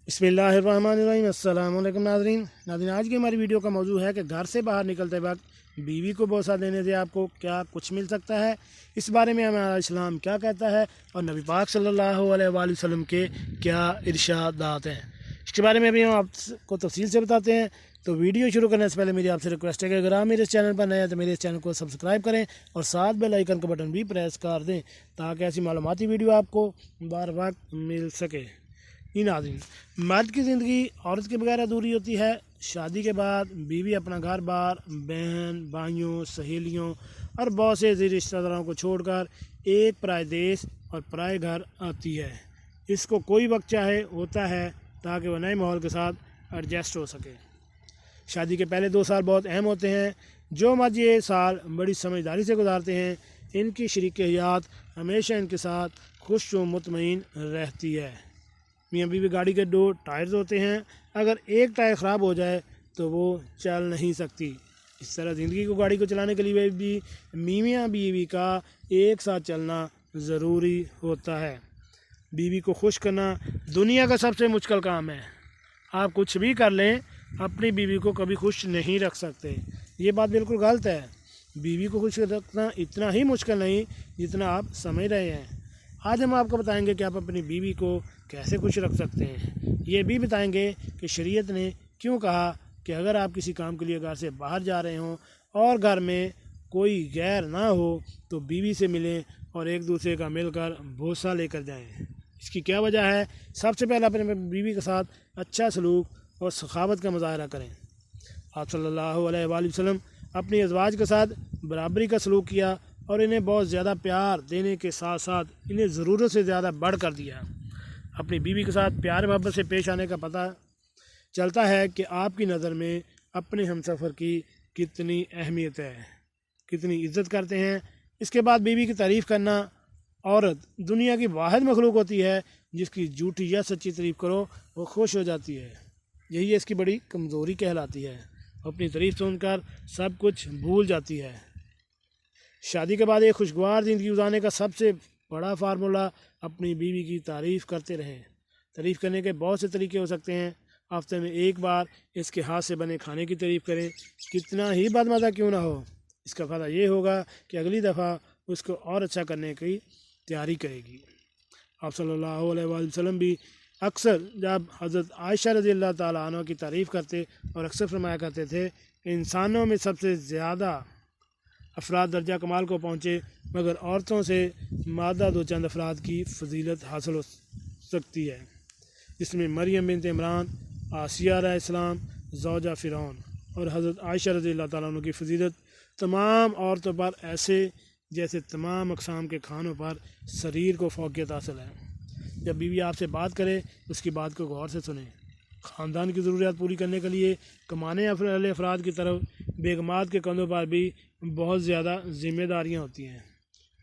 बिस्मिल्लाहिर्रहमानिर्रहीम। अस्सलाम वालेकुम नाज़रीन, आज की हमारी वीडियो का मौजू है कि घर से बाहर निकलते वक्त बीवी को बोसा देने से आपको क्या कुछ मिल सकता है। इस बारे में हमारा इस्लाम क्या कहता है और नबी पाक सल्लल्लाहु अलैहि वसल्लम के क्या इरशादात हैं, इसके बारे में अभी हम आपको तफसील से बताते हैं। तो वीडियो शुरू करने से पहले मेरी आपसे रिक्वेस्ट है कि अगर आप मेरे इस चैनल पर नए हैं तो मेरे इस चैनल को सब्सक्राइब करें और साथ बेल आइकन का बटन भी प्रेस कर दें ताकि ऐसी मालूमाती वीडियो आपको बार वक्त मिल सके। नाज़रीन, मर्द की ज़िंदगी औरत के बगैर अधूरी होती है। शादी के बाद बीवी अपना घर बार, बहन भाइयों, सहेलियों और बहुत से रिश्तेदारों को छोड़कर एक पराए देश और पराए घर आती है। इसको कोई वक्त चाहे होता है ताकि वह नए माहौल के साथ एडजस्ट हो सके। शादी के पहले 2 साल बहुत अहम होते हैं। जो मर्द ये साल बड़ी समझदारी से गुजारते हैं, इनकी शरीक हयात हमेशा इनके साथ खुश व मुतमईन रहती है। मियाँ बीवी गाड़ी के 2 टायर्स होते हैं, अगर एक टायर ख़राब हो जाए तो वो चल नहीं सकती। इस तरह ज़िंदगी को गाड़ी को चलाने के लिए भी मियाँ बीवी का एक साथ चलना ज़रूरी होता है। बीवी को खुश करना दुनिया का सबसे मुश्किल काम है। आप कुछ भी कर लें, अपनी बीवी को कभी खुश नहीं रख सकते। ये बात बिल्कुल गलत है। बीवी को खुश रखना इतना ही मुश्किल नहीं जितना आप समझ रहे हैं। आज हम आपको बताएंगे कि आप अपनी बीवी को कैसे खुश रख सकते हैं। ये भी बताएंगे कि शरीयत ने क्यों कहा कि अगर आप किसी काम के लिए घर से बाहर जा रहे हों और घर में कोई गैर ना हो तो बीवी से मिलें और एक दूसरे का मिलकर बोसा लेकर जाएं। इसकी क्या वजह है? सबसे पहले अपने बीवी के साथ अच्छा सलूक और सखावत का मुजाहरा करें। आप सल्लल्लाहु अलैहि वसल्लम अपनी अज़वाज के साथ बराबरी का सलूक किया और इन्हें बहुत ज़्यादा प्यार देने के साथ साथ इन्हें ज़रूरत से ज़्यादा बढ़ कर दिया। अपनी बीवी के साथ प्यार मोहब्बत से पेश आने का पता चलता है कि आपकी नज़र में अपने हमसफ़र की कितनी अहमियत है, कितनी इज़्ज़त करते हैं। इसके बाद बीवी की तारीफ़ करना। औरत दुनिया की वाहिद मखलूक होती है जिसकी झूठी या सच्ची तारीफ़ करो वो खुश हो जाती है। यही इसकी बड़ी कमज़ोरी कहलाती है। अपनी तारीफ़ सुनकर सब कुछ भूल जाती है। शादी के बाद एक खुशगवार ज़िंदगी गुजारने का सबसे बड़ा फार्मूला अपनी बीवी की तारीफ़ करते रहें। तारीफ़ करने के बहुत से तरीके हो सकते हैं। हफ्ते में एक बार इसके हाथ से बने खाने की तारीफ़ करें, कितना ही बदमज़ा क्यों ना हो। इसका फ़ायदा ये होगा कि अगली दफ़ा उसको और अच्छा करने की तैयारी करेगी। आप सल्लल्लाहु अलैहि वसल्लम भी अक्सर जब हज़रत आयशा रज़ियल्लाहु ताला अन्हा की तारीफ़ करते और अक्सर फरमाया करते थे, इंसानों में सबसे ज़्यादा अफराद दर्जा कमाल को पहुँचे मगर औरतों से मादा 2 चंद अफराद की फजीलत हासिल हो सकती है, जिसमें मरियम बिनत इमरान, आसिया अलैहिस्सलाम, ज़ौजा फ़िरौन और हज़रत आयशा रज़ियल्लाहु ताला अन्हा की फजीलत तमाम औरतों पर ऐसे जैसे तमाम अक़साम के खानों पर शरीर को फ़ौक़ियत हासिल है। जब बीवी आपसे बात करे उसकी बात को गौर से सुनें। ख़ानदान की ज़रूरियात पूरी करने के लिए कमाने वाले अफराद की तरफ बेगमात के कंधों पर भी बहुत ज़्यादा ज़िम्मेदारियाँ होती हैं।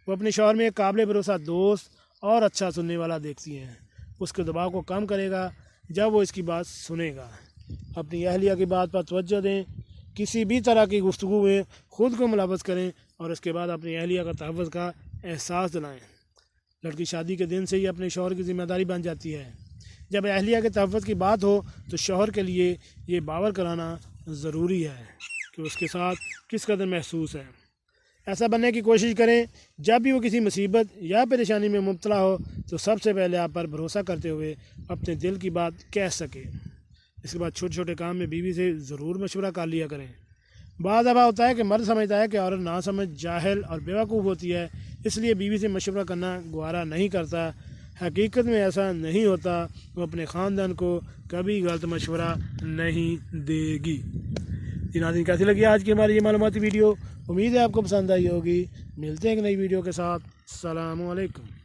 वो अपने शौहर में एक काबिल भरोसा दोस्त और अच्छा सुनने वाला देखती हैं। उसके दबाव को कम करेगा जब वो इसकी बात सुनेगा। अपनी अहलिया की बात पर तवज्जो दें। किसी भी तरह की गुफ्तगू में ख़ुद को मुलव्वस करें और उसके बाद अपनी अहलिया का तहफ़्फ़ुज़ का एहसास दिलाएँ। लड़की शादी के दिन से ही अपने शौहर की ज़िम्मेदारी बन जाती है। जब अहलिया के तहफ़्फ़ुज़ की बात हो तो शौहर के लिए ये बावर कराना ज़रूरी है कि उसके साथ किस कदर महसूस है। ऐसा बनने की कोशिश करें जब भी वो किसी मुसीबत या परेशानी में मुब्तला हो तो सबसे पहले आप पर भरोसा करते हुए अपने दिल की बात कह सके। इसके बाद छोटे छोटे काम में बीवी से ज़रूर मशवरा कर लिया करें। बाज़ दफ़ा होता है कि मर्द समझता है कि औरत ना समझ, जाहिल और बेवकूफ़ होती है, इसलिए बीवी से मशवरा करना गवारा नहीं करता। हकीकत में ऐसा नहीं होता। वो अपने ख़ानदान को कभी गलत मशवरा नहीं देगी। नाज़रीन, कैसी लगी आज की हमारी ये मालूमाती वीडियो? उम्मीद है आपको पसंद आई होगी। मिलते हैं एक नई वीडियो के साथ। अस्सलामु अलैकुम।